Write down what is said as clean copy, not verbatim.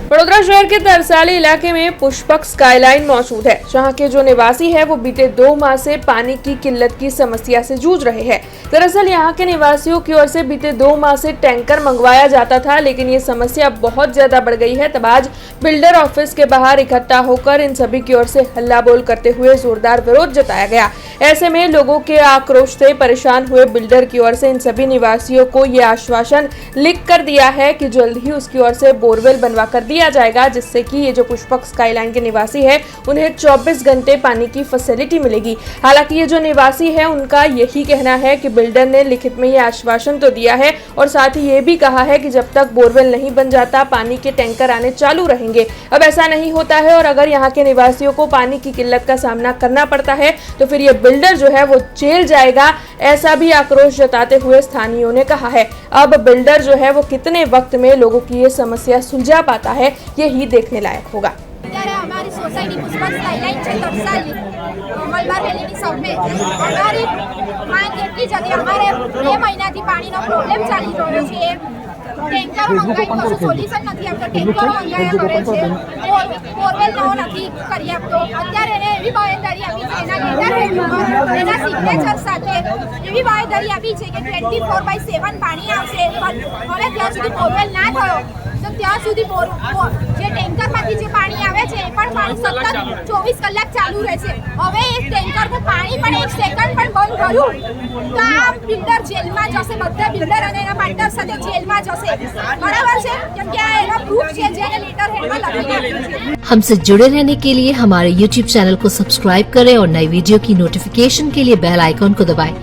वडोदरा शहर के तरसाली इलाके में पुष्पक स्काईलाइन मौजूद है, जहां के जो निवासी है वो बीते 2 माह से पानी की किल्लत की समस्या से जूझ रहे हैं। दरअसल यहां के निवासियों की ओर से बीते 2 माह से टैंकर मंगवाया जाता था, लेकिन ये समस्या बहुत ज्यादा बढ़ गई है। तब आज बिल्डर ऑफिस के बाहर इकट्ठा होकर इन सभी की ओर से हल्ला बोल करते हुए जोरदार विरोध जताया गया। ऐसे में लोगों के आक्रोश से परेशान हुए बिल्डर की ओर से इन सभी निवासियों को ये आश्वासन लिख कर दिया है कि जल्द ही उसकी ओर से बोरवेल बनवा कर दिया जाएगा, जिससे कि ये जो पुष्पक स्काईलाइन के निवासी है उन्हें 24 घंटे पानी की फैसिलिटी मिलेगी। हालांकि ये जो निवासी है उनका यही कहना है कि बिल्डर ने लिखित में ये आश्वासन तो दिया है और साथ ही ये भी कहा है कि जब तक बोरवेल नहीं बन जाता पानी के टैंकर आने चालू रहेंगे। अब ऐसा नहीं होता है और अगर यहाँ के निवासियों को पानी की किल्लत का सामना करना पड़ता है तो फिर ये बिल्डर जो है वो जेल जाएगा, ऐसा भी आक्रोश जताते हुए स्थानीयों ने कहा है। अब बिल्डर जो है वो कितने वक्त में लोगों की ये समस्या सुलझा पाता है, यही देखने लायक होगा। हमारी सोसाइटी पुष्पक स्काईलाइन છે તરસાલી મલબાર વેલીની સામે અમારી માંગ એટલી જ હતી। અમારે 2 મહિનાથી પાણીનો પ્રોબ્લેમ ચાલી રહ્યો છે। ટેન્કર મંગાવી કશું સોલ્યુશન નથી આપતો। ટેન્કરો મંગાવ્યા કરે છે, બોરવેલ નવો નથી કરી આપતો। અત્યારે એને એવી બાંયધરી આપી છે, એના લેટર એના સિગ્નેચર સાથે એવી બાંયધરી આપી છે કે 24/7 પાણી આવશે, પણ હવે ત્યાં સુધી બોરવેલ ના થયો તો ત્યાં સુધી જે ટેન્કરમાંથી જે પાણી આવે છે એ પણ પાણી સતત 24 કલાક ચાલુ રહેશે। હવે એ ટેન્કરનું પાણી પણ 1 સેકન્ડ પણ બંધ કર્યું તો આ બિલ્ડર જેલમાં જશે। બધા બિલ્ડર અને એના પાર્ટનર સાથે જેલમાં જશે, બરાબર છે? કેમ કે આ એનો પ્રૂફ છે જેને લેટર હેડમાં લખીને આપ્યું છે। हमसे जुड़े रहने के लिए हमारे YouTube चैनल को सब्सक्राइब करें और नई वीडियो की नोटिफिकेशन के लिए बेल आइकॉन को दबाएं।